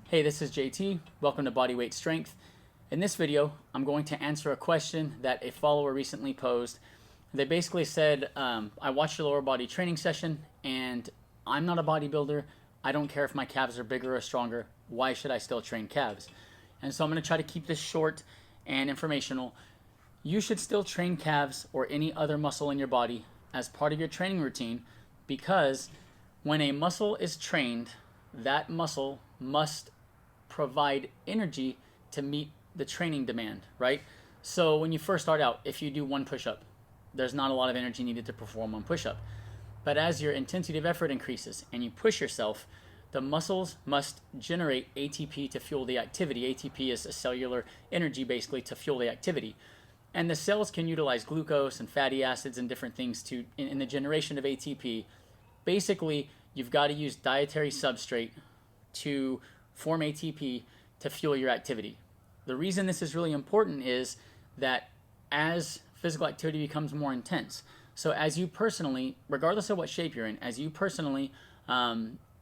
Hey, this is JT. Welcome to Bodyweight Strength. In this video, I'm going to answer a question that a follower recently posed. They basically said, I watched your lower body training session and I'm not a bodybuilder. I don't care if my calves are bigger or stronger. Why should I still train calves? And so I'm going to try to keep this short and informational. You should still train calves or any other muscle in your body as part of your training routine, because when a muscle is trained, that muscle must provide energy to meet the training demand, right? So when you first start out, if you do one push-up, there's not a lot of energy needed to perform one push-up. But as your intensity of effort increases and you push yourself, the muscles must generate ATP to fuel the activity. ATP is a cellular energy basically to fuel the activity. And the cells can utilize glucose and fatty acids and different things to in the generation of ATP. Basically, you've got to use dietary substrate to form ATP to fuel your activity. The reason this is really important is that as physical activity becomes more intense, so as you personally, regardless of what shape you're in, as you personally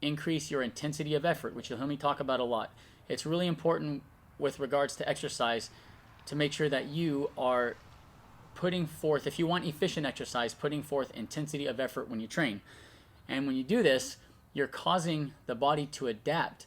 increase your intensity of effort, which you'll hear me talk about a lot, it's really important with regards to exercise to make sure that you are putting forth, if you want efficient exercise, putting forth intensity of effort when you train. And when you do this, you're causing the body to adapt.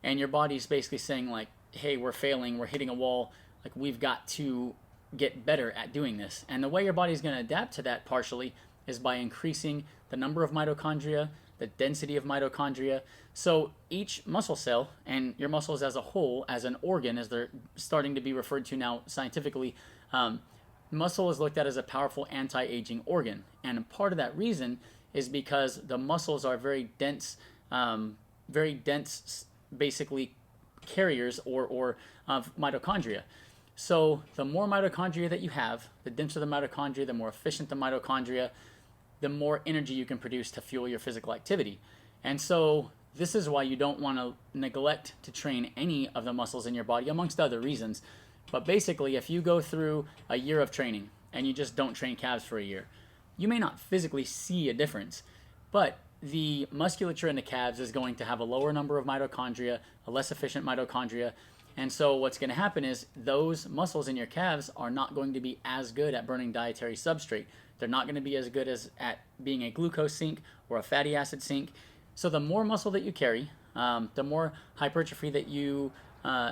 And your body's basically saying like, hey, we're failing, we're hitting a wall, like we've got to get better at doing this. And the way your body's going to adapt to that partially is by increasing the number of mitochondria, the density of mitochondria. So each muscle cell, and your muscles as a whole, as an organ, as they're starting to be referred to now scientifically, muscle is looked at as a powerful anti-aging organ. And part of that reason is because the muscles are very dense basically carriers or of mitochondria. So the more mitochondria that you have, the denser the mitochondria, the more efficient the mitochondria, the more energy you can produce to fuel your physical activity. And so this is why you don't want to neglect to train any of the muscles in your body, amongst other reasons. But basically, if you go through a year of training and you just don't train calves for a year, you may not physically see a difference, but the musculature in the calves is going to have a lower number of mitochondria, a less efficient mitochondria. And so what's going to happen is those muscles in your calves are not going to be as good at burning dietary substrate. They're not going to be as good as at being a glucose sink or a fatty acid sink. So the more muscle that you carry, the more hypertrophy that you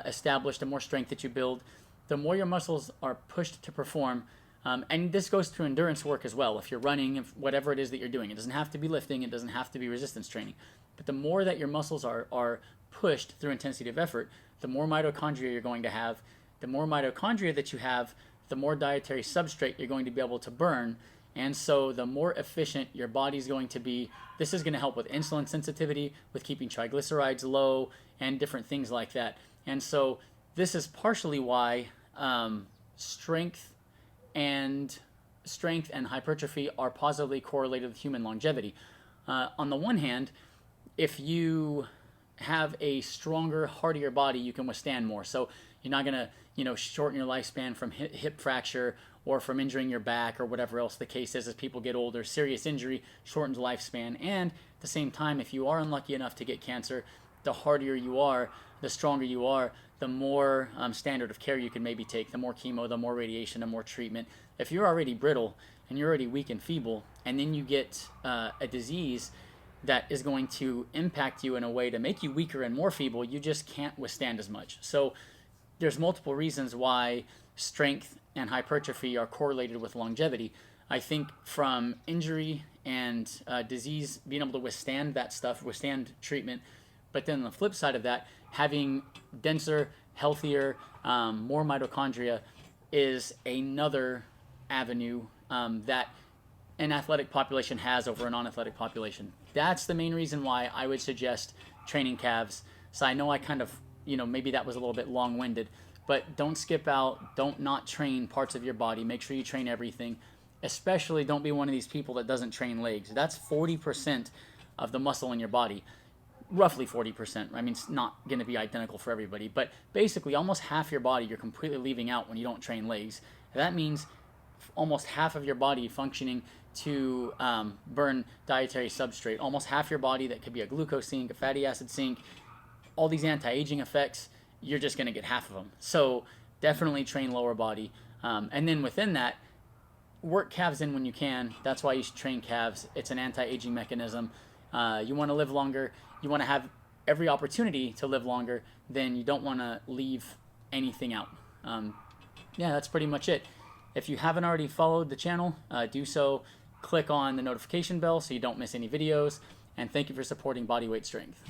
establish, the more strength that you build, the more your muscles are pushed to perform. And this goes to endurance work as well. If you're running, if whatever it is that you're doing, it doesn't have to be lifting, it doesn't have to be resistance training. But the more that your muscles are pushed through intensity of effort, the more mitochondria you're going to have. The more mitochondria that you have, the more dietary substrate you're going to be able to burn. And so the more efficient your body's going to be. This is going to help with insulin sensitivity, with keeping triglycerides low, and different things like that. And so this is partially why strength and hypertrophy are positively correlated with human longevity. On the one hand, if you have a stronger, hardier body, you can withstand more. So you're not going to, shorten your lifespan from hip fracture or from injuring your back or whatever else the case is. As people get older, serious injury shortens lifespan. And at the same time, if you are unlucky enough to get cancer, the hardier you are, the stronger you are, the more standard of care you can maybe take, the more chemo, the more radiation, the more treatment. If you're already brittle and you're already weak and feeble, and then you get a disease that is going to impact you in a way to make you weaker and more feeble, you just can't withstand as much. So there's multiple reasons why strength and hypertrophy are correlated with longevity. I think from injury and disease, being able to withstand that stuff, withstand treatment. But then on the flip side of that, having denser, healthier, more mitochondria is another avenue that an athletic population has over a non-athletic population. That's the main reason why I would suggest training calves. So I know I kind of, maybe that was a little bit long-winded, but don't skip out, don't not train parts of your body. Make sure you train everything. Especially don't be one of these people that doesn't train legs. That's 40% of the muscle in your body. Roughly 40%. I mean, it's not going to be identical for everybody, but basically almost half your body you're completely leaving out when you don't train legs. That means almost half of your body functioning to burn dietary substrate. Almost half your body that could be a glucose sink, a fatty acid sink, all these anti-aging effects, you're just going to get half of them. So definitely train lower body. And then within that, work calves in when you can. That's why you should train calves. It's an anti-aging mechanism. You want to live longer. You want to have every opportunity to live longer. Then you don't want to leave anything out. Yeah, that's pretty much it. If you haven't already followed the channel, do so. Click on the notification bell so you don't miss any videos. And thank you for supporting Bodyweight Strength.